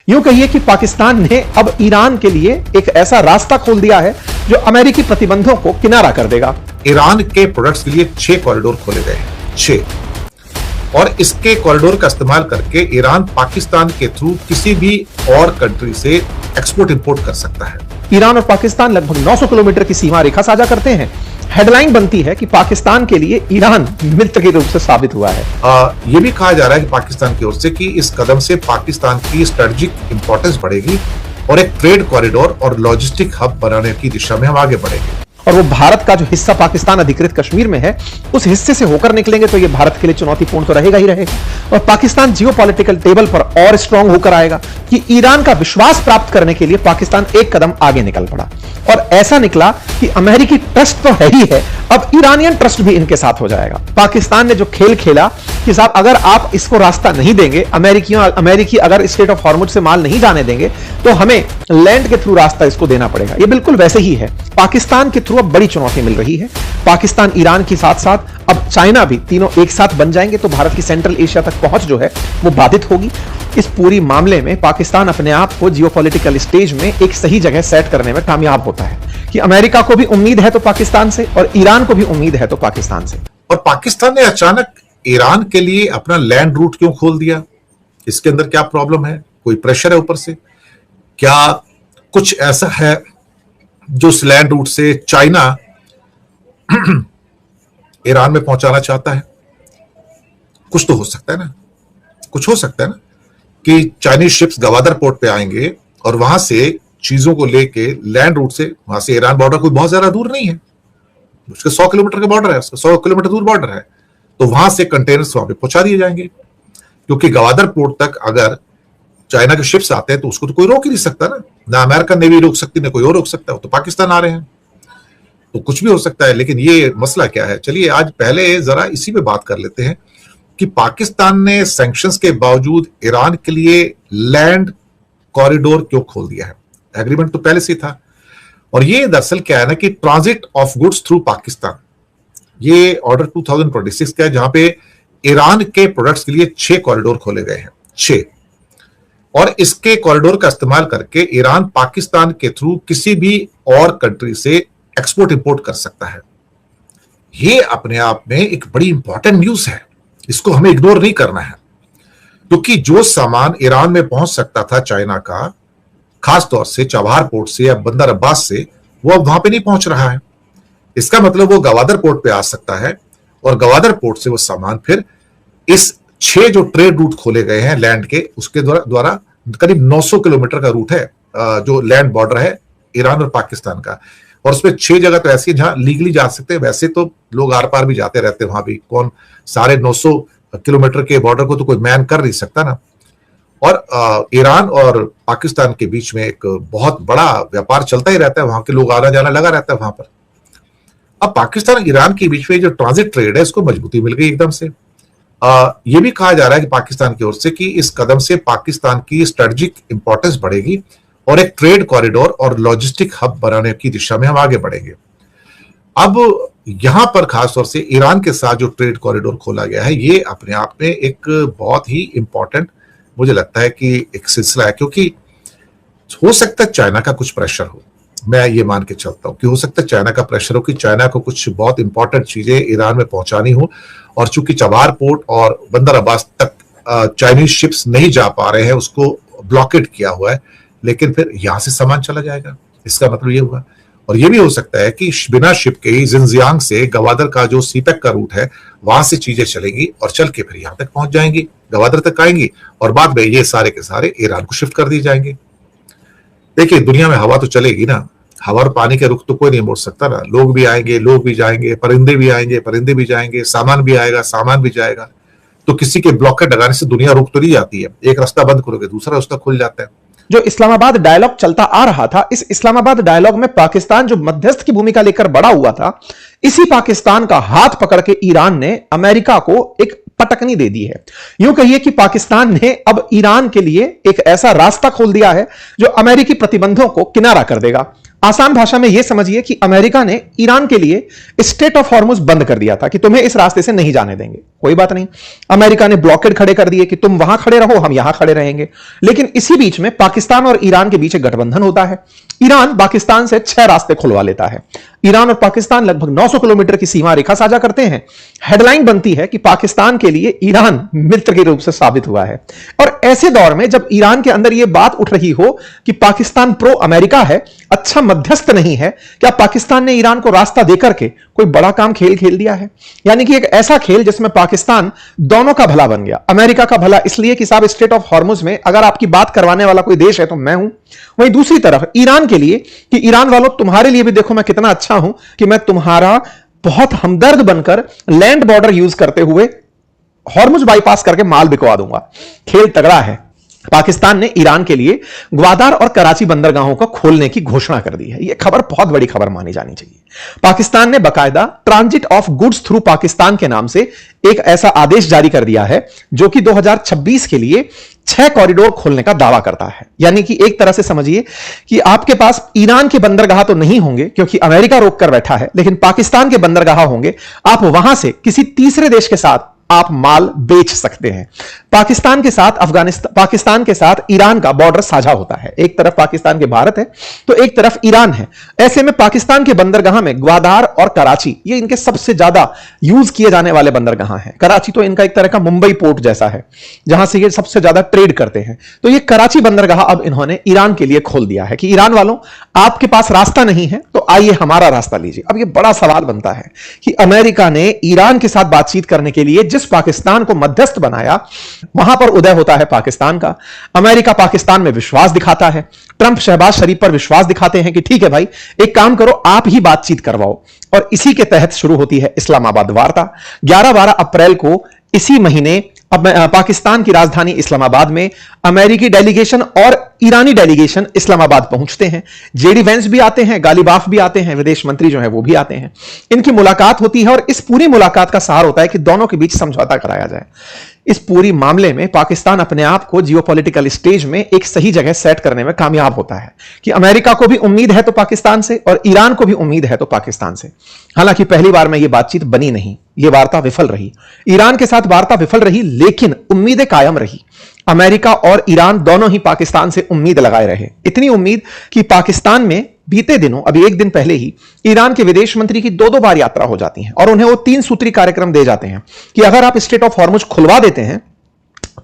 यूं कहिए कि पाकिस्तान ने अब ईरान के लिए एक ऐसा रास्ता खोल दिया है जो अमेरिकी प्रतिबंधों को किनारा कर देगा। ईरान के प्रोडक्ट्स के लिए 6 कॉरिडोर खोले गए हैं, 6। और इसके कॉरिडोर का इस्तेमाल करके ईरान पाकिस्तान के थ्रू किसी भी और कंट्री से एक्सपोर्ट इंपोर्ट कर सकता है। ईरान और पाकिस्तान लगभग 900 किलोमीटर की सीमा रेखा साझा करते हैं। हेडलाइन बनती है कि पाकिस्तान के लिए ईरान मित्र के रूप से साबित हुआ है। यह भी कहा जा रहा है कि पाकिस्तान की ओर से कि इस कदम से पाकिस्तान की स्ट्रेटेजिक इंपॉर्टेंस बढ़ेगी और एक ट्रेड कॉरिडोर और लॉजिस्टिक हब बनाने की दिशा में हम आगे बढ़ेंगे। और वो भारत का जो हिस्सा पाकिस्तान अधिकृत कश्मीर में है, उस हिस्से से होकर निकलेंगे तो ये भारत के लिए चुनौतीपूर्ण तो रहेगा ही रहेगा। और पाकिस्तान जियोपॉलिटिकल टेबल पर और स्ट्रांग होकर आएगा कि ईरान का विश्वास प्राप्त करने के लिए पाकिस्तान एक कदम आगे निकल पड़ा। और ऐसा निकला कि अमेरिकी ट्रस्ट तो है ही है, अब ईरानियन ट्रस्ट भी इनके साथ हो जाएगा। पाकिस्तान ने जो खेल खेला कि साहब अगर आप इसको रास्ता नहीं देंगे, अमेरिकी अगर स्ट्रेट ऑफ हॉर्मुज से माल नहीं जाने देंगे तो हमें लैंड के थ्रू रास्ता इसको देना पड़ेगा। ये बिल्कुल वैसे ही है। पाकिस्तान के थ्रू अब बड़ी चुनौती मिल रही है। पाकिस्तान, ईरान के साथ साथ अब चाइना भी, तीनों एक साथ बन जाएंगे तो भारत की सेंट्रल एशिया तक पहुंच जो है वो बाधित होगी। इस पूरी मामले में पाकिस्तान अपने आप को जियोपॉलिटिकल स्टेज में एक सही जगह सेट करने में कामयाब होता है कि अमेरिका को भी उम्मीद है तो पाकिस्तान से, और ईरान को भी उम्मीद है तो पाकिस्तान से। और पाकिस्तान ने अचानक ईरान के लिए अपना लैंड रूट क्यों खोल दिया? इसके अंदर क्या प्रॉब्लम है? कोई प्रेशर है ऊपर से? क्या कुछ ऐसा है जो इस लैंड रूट से चाइना ईरान में पहुंचाना चाहता है? कुछ तो हो सकता है ना, कुछ हो सकता है ना कि चाइनीज शिप्स गवादर पोर्ट पे आएंगे और वहां से चीजों को लेके लैंड रूट से, वहां से ईरान बॉर्डर कोई बहुत ज्यादा दूर नहीं है, उसके 100 किलोमीटर का बॉर्डर है, 100 किलोमीटर दूर बॉर्डर है, तो वहां से कंटेनर्स वहां पे पहुंचा दिए जाएंगे। क्योंकि गवादर पोर्ट तक अगर चाइना के शिप्स आते हैं तो उसको तो कोई रोक ही नहीं सकता ना अमेरिकन नेवी रोक सकती, ना कोई और रोक सकता है। तो पाकिस्तान आ रहे हैं तो कुछ भी हो सकता है। लेकिन ये मसला क्या है, चलिए आज पहले जरा इसी पे बात कर लेते हैं कि पाकिस्तान ने सैंक्शंस के बावजूद ईरान के लिए लैंड कॉरिडोर क्यों खोल दिया है? एग्रीमेंट तो पहले से था। और ये दरअसल क्या है ना कि transit of goods through Pakistan, ये ऑर्डर 2026 का है, जहां पे ईरान के प्रोडक्ट्स के लिए 6 कॉरिडोर खोले गए हैं, 6। और इसके कॉरिडोर का इस्तेमाल करके ईरान पाकिस्तान के थ्रू किसी भी और कंट्री से एक्सपोर्ट इंपोर्ट कर सकता है। ये अपने आप में एक बड़ी इंपॉर्टेंट न्यूज है, इसको हमें इग्नोर नहीं करना है। क्योंकि जो सामान ईरान में पहुंच सकता था चाइना का, खास तौर से चबहार पोर्ट से या बंदर अब्बास से, वो अब वहां पे नहीं पहुंच रहा है। इसका मतलब वो गवादर पोर्ट पे आ सकता है और गवादर पोर्ट से वो सामान फिर इस 6 जो ट्रेड रूट खोले गए हैं लैंड के, उसके द्वारा करीब 900 किलोमीटर का रूट है जो लैंड बॉर्डर है ईरान और पाकिस्तान का। और उसमें 6 जगह तो ऐसी है जहां लीगली जा सकते हैं। वैसे तो लोग आर पार भी जाते रहते हैं, वहां भी कौन सारे 900 किलोमीटर के बॉर्डर को तो कोई मैन कर नहीं सकता ना। और ईरान और पाकिस्तान के बीच में एक बहुत बड़ा व्यापार चलता ही रहता है, वहां के लोग आना जाना लगा रहता है वहां पर। अब पाकिस्तान और ईरान के बीच में जो ट्रांजिट ट्रेड है, इसको मजबूती मिल गई एकदम से। यह भी कहा जा रहा है कि पाकिस्तान की ओर से कि इस कदम से पाकिस्तान की स्ट्रेटेजिक इंपॉर्टेंस बढ़ेगी और एक ट्रेड कॉरिडोर और लॉजिस्टिक हब बनाने की दिशा में हम आगे बढ़ेंगे। अब यहां पर खासतौर से ईरान के साथ जो ट्रेड कॉरिडोर खोला गया है, ये अपने आप में एक बहुत ही इंपॉर्टेंट, मुझे लगता है कि एक सिलसिला है। क्योंकि हो सकता है चाइना का कुछ प्रेशर हो, मैं ये मान के चलता हूं कि हो सकता है चाइना का प्रेशर हो कि चाइना को कुछ बहुत इंपॉर्टेंट चीजें ईरान में पहुंचानी हो, और चूंकि चबहार पोर्ट और बंदर अब्बास तक चाइनीज शिप्स नहीं जा पा रहे हैं, उसको ब्लॉकेट किया हुआ है, लेकिन फिर यहां से सामान चला जाएगा। इसका मतलब ये हुआ। और ये भी हो सकता है कि बिना शिप के ही जिनजियांग से गवादर का जो सीपेक का रूट है, वहां से चीजें चलेंगी और चल के फिर यहां तक पहुंच जाएंगी, गवादर तक आएंगी और बाद में ये सारे के सारे ईरान को शिफ्ट कर दिए जाएंगे। देखिए, दुनिया में हवा तो चलेगी ना, हवा और पानी के रुख तो कोई नहीं मोड़ सकता ना। लोग भी आएंगे, लोग भी जाएंगे, परिंदे भी आएंगे, परिंदे भी जाएंगे, सामान भी आएगा, सामान भी जाएगा। तो किसी के ब्लॉकेट लगाने से दुनिया रुक तो नहीं जाती है। एक रास्ता बंद करोगे दूसरा रास्ता खुल जाता है। जो इस्लामाबाद डायलॉग चलता आ रहा था, इस इस्लामाबाद डायलॉग में पाकिस्तान जो मध्यस्थ की भूमिका लेकर बड़ा हुआ था, इसी पाकिस्तान का हाथ पकड़ के ईरान ने अमेरिका को एक पटकनी दे दी है। यूं कहिए कि पाकिस्तान ने अब ईरान के लिए एक ऐसा रास्ता खोल दिया है जो अमेरिकी प्रतिबंधों को किनारा कर देगा। आसान भाषा में यह समझिए कि अमेरिका ने ईरान के लिए स्ट्रेट ऑफ हॉर्मुज बंद कर दिया था कि तुम्हें इस रास्ते से नहीं जाने देंगे। कोई बात नहीं, अमेरिका ने ब्लॉकेड खड़े कर दिए कि तुम वहां खड़े रहो, हम यहां खड़े रहेंगे। लेकिन इसी बीच में पाकिस्तान और ईरान के बीच एक गठबंधन होता है। ईरान पाकिस्तान से 6 रास्ते खुलवा लेता है। ईरान और पाकिस्तान लगभग 900 किलोमीटर की सीमा रेखा साझा करते हैं। हेडलाइन बनती है कि पाकिस्तान के लिए ईरान मित्र के रूप से साबित हुआ है। और ऐसे दौर में जब ईरान के अंदर यह बात उठ रही हो कि पाकिस्तान प्रो अमेरिका है, अच्छा मध्यस्थ नहीं है, क्या पाकिस्तान ने ईरान को रास्ता देकर के कोई बड़ा काम खेल दिया है? यानी कि एक ऐसा खेल जिसमें पाकिस्तान दोनों का भला बन गया। अमेरिका का भला इसलिए कि साहब स्ट्रेट ऑफ हॉर्मुज में अगर आपकी बात करवाने वाला कोई देश है तो मैं हूं। वहीं दूसरी तरफ ईरान के लिए कि ईरान वालों तुम्हारे लिए भी देखो मैं कितना अच्छा हूं कि मैं तुम्हारा बहुत हमदर्द बनकर लैंड बॉर्डर यूज करते हुए हॉर्मुज बाईपास करके माल बिकवा दूंगा। खेल तगड़ा है। पाकिस्तान ने ईरान के लिए ग्वादार और कराची बंदरगाहों को खोलने की घोषणा कर दी है। यह खबर बहुत बड़ी खबर मानी जानी चाहिए। पाकिस्तान ने बकायदा transit of goods through Pakistan के नाम से एक ऐसा आदेश जारी कर दिया है जो कि 2026 के लिए 6 कॉरिडोर खोलने का दावा करता है। यानी कि एक तरह से समझिए कि आपके पास ईरान के बंदरगाह तो नहीं होंगे क्योंकि अमेरिका रोक कर बैठा है, लेकिन पाकिस्तान के बंदरगाह होंगे। आप वहां से किसी तीसरे देश के साथ आप माल बेच सकते हैं। पाकिस्तान के साथ ईरान का बॉर्डर साझा होता है। एक तरफ पाकिस्तान के भारत है तो एक तरफ ईरान है। ऐसे में पाकिस्तान के बंदरगाह में ग्वादार और कराची ये इनके सबसे ज्यादा यूज किए जाने वाले बंदरगाह हैं। कराची तो इनका एक तरह का मुंबई पोर्ट जैसा है जहां से ये सबसे ज्यादा ट्रेड करते हैं। तो ये कराची बंदरगाह अब इन्होंने ईरान के लिए खोल दिया है कि ईरान वालों आपके पास रास्ता नहीं है तो आइए हमारा रास्ता लीजिए। अब ये बड़ा सवाल बनता है कि अमेरिका ने ईरान के साथ बातचीत करने के लिए जिस पाकिस्तान को मध्यस्थ बनाया वहां पर उदय होता है पाकिस्तान का। अमेरिका पाकिस्तान में विश्वास दिखाता है। ट्रंप शहबाज शरीफ पर विश्वास दिखाते हैं कि ठीक है भाई, एक काम करो, आप ही बातचीत करवाओ। और इसी के तहत शुरू होती है इस्लामाबाद वार्ता। 11-12 अप्रैल को इसी महीने अब पाकिस्तान की राजधानी इस्लामाबाद में अमेरिकी डेलीगेशन और ईरानी डेलीगेशन इस्लामाबाद पहुंचते हैं। जेडी वेंस भी आते हैं, गालिबाफ भी आते हैं, विदेश मंत्री जो है वो भी आते हैं। इनकी मुलाकात होती है और इस पूरी मुलाकात का सार होता है कि दोनों के बीच समझौता कराया जाए। इस पूरी मामले में पाकिस्तान अपने आप को जियोपॉलिटिकल स्टेज में एक सही जगह सेट करने में कामयाब होता है कि अमेरिका को भी उम्मीद है तो पाकिस्तान से और ईरान को भी उम्मीद है तो पाकिस्तान से। हालांकि पहली बार में यह बातचीत बनी नहीं, यह वार्ता विफल रही। ईरान के साथ वार्ता विफल रही लेकिन उम्मीदें कायम रही। अमेरिका और ईरान दोनों ही पाकिस्तान से उम्मीद लगाए रहे। इतनी उम्मीद कि पाकिस्तान में बीते दिनों, अभी एक दिन पहले ही ईरान के विदेश मंत्री की 2-2 बार यात्रा हो जाती है और उन्हें वो 3 सूत्री कार्यक्रम दे जाते हैं कि अगर आप स्ट्रेट ऑफ हॉर्मुज खुलवा देते हैं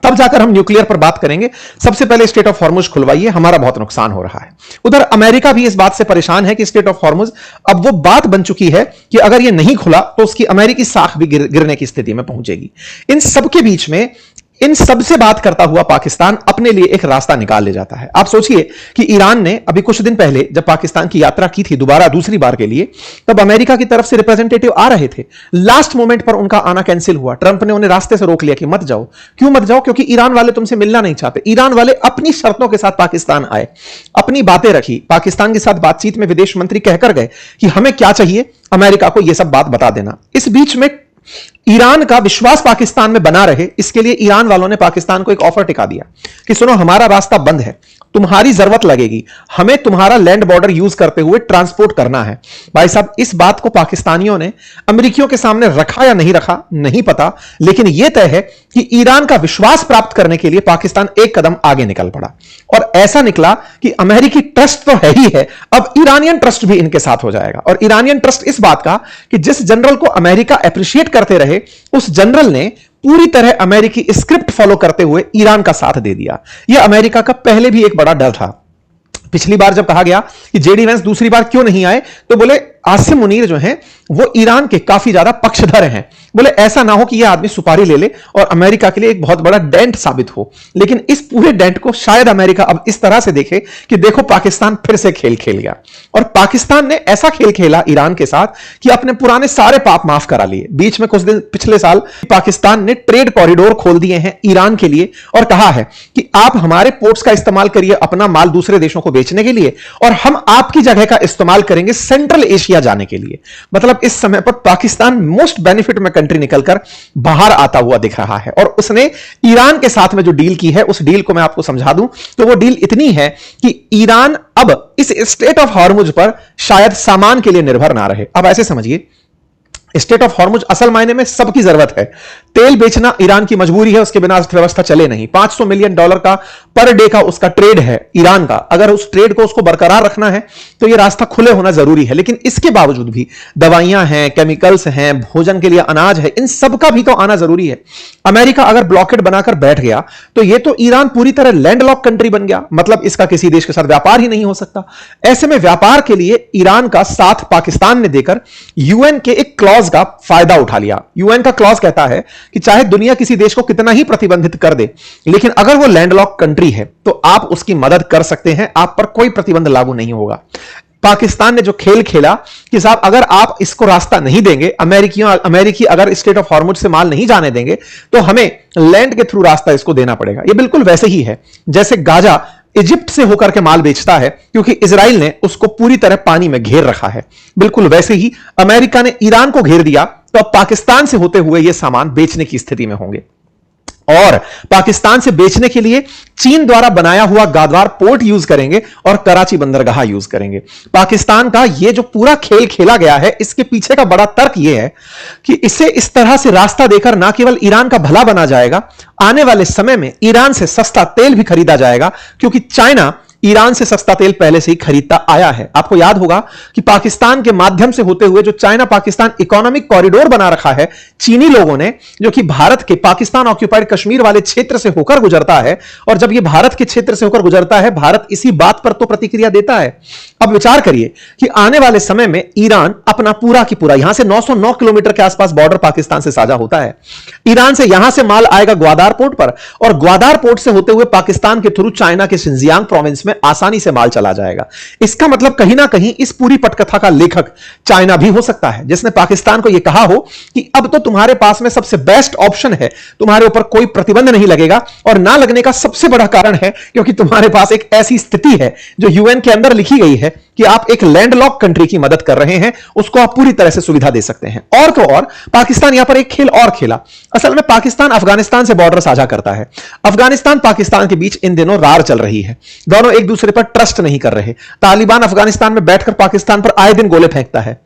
तब जाकर हम न्यूक्लियर पर बात करेंगे। सबसे पहले स्ट्रेट ऑफ हॉर्मुज खुलवाइए, हमारा बहुत नुकसान हो रहा है। उधर अमेरिका भी इस बात से परेशान है कि स्ट्रेट ऑफ हॉर्मुज अब वो बात बन चुकी है कि अगर ये नहीं खुला तो उसकी अमेरिकी साख भी गिरने की स्थिति में पहुंचेगी। इन सबके बीच में इन सबसे बात करता हुआ पाकिस्तान अपने लिए एक रास्ता निकाल ले जाता है। आप सोचिए कि ईरान ने अभी कुछ दिन पहले जब पाकिस्तान की यात्रा की थी दोबारा दूसरी बार के लिए, तब अमेरिका की तरफ से रिप्रेजेंटेटिव आ रहे थे। लास्ट मोमेंट पर उनका आना कैंसिल हुआ। ट्रंप ने उन्हें रास्ते से रोक लिया कि मत जाओ। क्यों मत जाओ? क्योंकि ईरान वाले तुमसे मिलना नहीं चाहते। ईरान वाले अपनी शर्तों के साथ पाकिस्तान आए, अपनी बातें रखी। पाकिस्तान के साथ बातचीत में विदेश मंत्री कहकर गए कि हमें क्या चाहिए, अमेरिका को यह सब बात बता देना। इस बीच में ईरान का विश्वास पाकिस्तान में बना रहे, इसके लिए ईरान वालों ने पाकिस्तान को एक ऑफर टिका दिया कि सुनो, हमारा रास्ता बंद है, तुम्हारी जरूरत लगेगी, हमें तुम्हारा लैंड बॉर्डर यूज करते हुए ट्रांसपोर्ट करना है। भाई साहब, इस बात को पाकिस्तानियों ने अमेरिकियों के सामने रखा या नहीं रखा नहीं पता, लेकिन यह तय है कि ईरान का विश्वास प्राप्त करने के लिए पाकिस्तान एक कदम आगे निकल पड़ा। और ऐसा निकला कि अमेरिकी ट्रस्ट तो है ही है, अब ईरानियन ट्रस्ट भी इनके साथ हो जाएगा। और ईरानियन ट्रस्ट इस बात का कि जिस जनरल को अमेरिका अप्रिशिएट करते रहे, उस जनरल ने पूरी तरह अमेरिकी स्क्रिप्ट फॉलो करते हुए ईरान का साथ दे दिया। यह अमेरिका का पहले भी एक बड़ा डर था। पिछली बार जब कहा गया कि जेडी वेंस दूसरी बार क्यों नहीं आए, तो बोले आसिम मुनीर जो हैं वो ईरान के काफी ज्यादा पक्षधर हैं। बोले ऐसा ना हो कि यह आदमी सुपारी ले ले और अमेरिका के लिए एक बहुत बड़ा डेंट साबित हो। लेकिन इस पूरे डेंट को शायद अमेरिका अब इस तरह से देखे कि देखो पाकिस्तान फिर से खेल खेल गया। और पाकिस्तान ने ऐसा खेल खेला ईरान के साथ कि अपने पुराने सारे पाप माफ करा लिए। बीच में कुछ दिन पिछले साल पाकिस्तान ने ट्रेड कॉरिडोर खोल दिए हैं ईरान के लिए और कहा है कि आप हमारे पोर्ट्स का इस्तेमाल करिए अपना माल दूसरे देशों को बेचने के लिए, और हम आपकी जगह का इस्तेमाल करेंगे सेंट्रल एशिया किया जाने के लिए। मतलब इस समय पर पाकिस्तान मोस्ट बेनिफिट में कंट्री निकलकर बाहर आता हुआ दिख रहा है। और उसने ईरान के साथ में जो डील की है, उस डील को मैं आपको समझा दूं तो वो डील इतनी है कि ईरान अब इस स्ट्रेट ऑफ हॉर्मुज पर शायद सामान के लिए निर्भर ना रहे। अब ऐसे समझिए, स्टेट ऑफ हॉर्मुज असल मायने में सबकी जरूरत है। तेल बेचना ईरान की मजबूरी है, उसके बिना अर्थव्यवस्था चले नहीं। $500 मिलियन का पर डे का उसका ट्रेड है ईरान का। अगर उस ट्रेड को उसको बरकरार रखना है तो यह रास्ता खुले होना जरूरी है। लेकिन इसके बावजूद भी दवाइयां हैं, केमिकल्स हैं, भोजन के लिए अनाज है, इन सब का भी तो आना जरूरी है। अमेरिका अगर ब्लॉकेड बनाकर बैठ गया तो यह तो ईरान पूरी तरह लैंडलॉक कंट्री बन गया, मतलब इसका किसी देश के साथ व्यापार ही नहीं हो सकता। ऐसे में व्यापार के लिए ईरान का साथ पाकिस्तान ने देकर यूएन के एक क्लॉज का फायदा उठा लिया। यूएन का क्लॉज कहता है कि चाहे दुनिया किसी देश को कितना ही प्रतिबंधित कर दे, लेकिन अगर वो लैंडलॉक कंट्री है तो आप उसकी मदद कर सकते हैं, आप पर कोई प्रतिबंध लागू नहीं होगा। पाकिस्तान ने जो खेल खेला कि साहब अगर आप इसको रास्ता नहीं देंगे, अमेरिकी अगर स्टेट ऑफ हॉर्मुज से माल नहीं जाने देंगे तो हमें लैंड के थ्रू रास्ता इसको देना पड़ेगा। यह बिल्कुल वैसे ही है जैसे गाजा इजिप्ट से होकर के माल बेचता है क्योंकि इजराइल ने उसको पूरी तरह पानी में घेर रखा है। बिल्कुल वैसे ही अमेरिका ने ईरान को घेर दिया तो अब पाकिस्तान से होते हुए यह सामान बेचने की स्थिति में होंगे। और पाकिस्तान से बेचने के लिए चीन द्वारा बनाया हुआ गाद्वार पोर्ट यूज करेंगे और कराची बंदरगाह यूज करेंगे। पाकिस्तान का यह जो पूरा खेल खेला गया है, इसके पीछे का बड़ा तर्क यह है कि इसे इस तरह से रास्ता देकर ना केवल ईरान का भला बना जाएगा, आने वाले समय में ईरान से सस्ता तेल भी खरीदा जाएगा क्योंकि चाइना ईरान से सस्ता तेल पहले से ही खरीदता आया है। आपको याद होगा कि पाकिस्तान के माध्यम से होते हुए जो चाइना पाकिस्तान इकोनॉमिक कॉरिडोर बना रखा है चीनी लोगों ने, जो कि भारत के पाकिस्तान ऑक्यूपाइड कश्मीर वाले क्षेत्र से होकर गुजरता है। और जब यह भारत के क्षेत्र से होकर गुजरता है, भारत इसी बात पर तो प्रतिक्रिया देता है। अब विचार करिए कि आने वाले समय में ईरान अपना पूरा की पूरा, यहां से 909 किलोमीटर के आसपास बॉर्डर पाकिस्तान से साझा होता है। ईरान से यहां से माल आएगा ग्वादार पोर्ट पर और ग्वादार पोर्ट से होते हुए पाकिस्तान के थ्रू चाइना के शिनजियांग प्रोविंस में आसानी से माल चला जाएगा। इसका मतलब कहीं ना कहीं इस पूरी पटकथा का लेखक चाइना भी हो सकता है, जिसने पाकिस्तान को यह कहा हो कि अब तो तुम्हारे पास में सबसे बेस्ट ऑप्शन है, तुम्हारे ऊपर कोई प्रतिबंध नहीं लगेगा। और ना लगने का सबसे बड़ा कारण है क्योंकि तुम्हारे पास एक ऐसी स्थिति है जो यूएन के अंदर लिखी गई है कि आप एक लैंडलॉक कंट्री की मदद कर रहे हैं, उसको आप पूरी तरह से सुविधा दे सकते हैं। और तो और पाकिस्तान यहां पर एक खेल और खेला। असल में पाकिस्तान अफगानिस्तान से बॉर्डर साझा करता है। अफगानिस्तान पाकिस्तान के बीच इन दिनों रार चल रही है, दोनों एक दूसरे पर ट्रस्ट नहीं कर रहे। तालिबान अफगानिस्तान में बैठकर पाकिस्तान पर आए दिन गोले फेंकता है।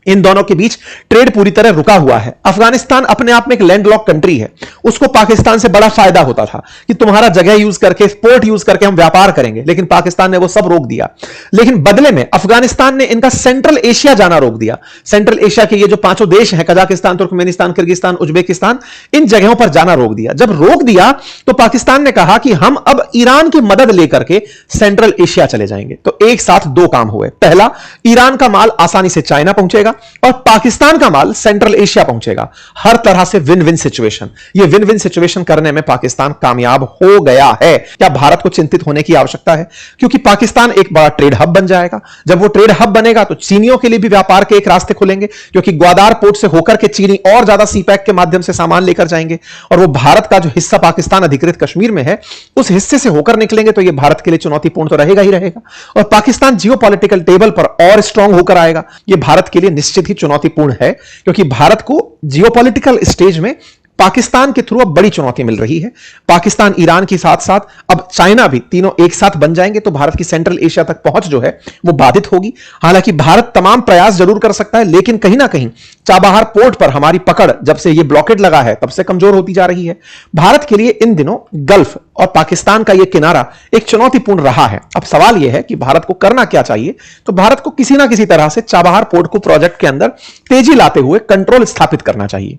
इन दोनों के बीच ट्रेड पूरी तरह रुका हुआ है। अफगानिस्तान अपने आप में एक लैंडलॉक कंट्री है, उसको पाकिस्तान से बड़ा फायदा होता था कि तुम्हारा जगह यूज करके, पोर्ट यूज करके हम व्यापार करेंगे, लेकिन पाकिस्तान ने वो सब रोक दिया। लेकिन बदले में अफगानिस्तान ने इनका सेंट्रल एशिया जाना रोक दिया। सेंट्रल एशिया के ये जो 5 देश हैं, कजाकिस्तान, तुर्कमेनिस्तान, किर्गिस्तान, उज्बेकिस्तान, इन जगहों पर जाना रोक दिया। जब रोक दिया तो पाकिस्तान ने कहा कि हम अब ईरान की मदद लेकर के सेंट्रल एशिया चले जाएंगे। तो एक साथ दो काम हुए। पहला, ईरान का माल आसानी से चाइना पहुंचेगा और पाकिस्तान का माल सेंट्रल एशिया पहुंचेगा। हर तरह से विन विन सिचुएशन। ये विन विन सिचुएशन करने में पाकिस्तान कामयाब हो गया है। क्या भारत को चिंतित होने की आवश्यकता है? क्योंकि पाकिस्तान एक बड़ा ट्रेड हब बन जाएगा। जब वो ट्रेड हब बनेगा तो चीनियों के लिए भी व्यापार के एक रास्ते खुलेंगे, क्योंकि ग्वादार पोर्ट से होकर के चीनी और ज्यादा सीपैक के माध्यम से सामान लेकर जाएंगे। और वो भारत का जो हिस्सा पाकिस्तान अधिकृत कश्मीर में है, उस हिस्से से होकर निकलेंगे तो ये भारत के लिए चुनौतीपूर्ण तो रहेगा ही रहेगा। और पाकिस्तान जियोपॉलिटिकल टेबल पर और स्ट्रांग होकर आएगा। ये भारत के लिए निश्चित ही चुनौतीपूर्ण है, क्योंकि भारत को जियोपॉलिटिकल स्टेज में पाकिस्तान के थ्रू अब बड़ी चुनौती मिल रही है। पाकिस्तान, ईरान के साथ साथ अब चाइना भी, तीनों एक साथ बन जाएंगे तो भारत की सेंट्रल एशिया तक पहुंच जो है वो बाधित होगी। हालांकि भारत तमाम प्रयास जरूर कर सकता है, लेकिन कहीं ना कहीं चाबहार पोर्ट पर हमारी पकड़ जब से ये ब्लॉकेड लगा है तब से कमजोर होती जा रही है। भारत के लिए इन दिनों गल्फ और पाकिस्तान का यह किनारा एक चुनौतीपूर्ण रहा है। अब सवाल यह है कि भारत को करना क्या चाहिए। तो भारत को किसी ना किसी तरह से चाबहार पोर्ट को प्रोजेक्ट के अंदर तेजी लाते हुए कंट्रोल स्थापित करना चाहिए।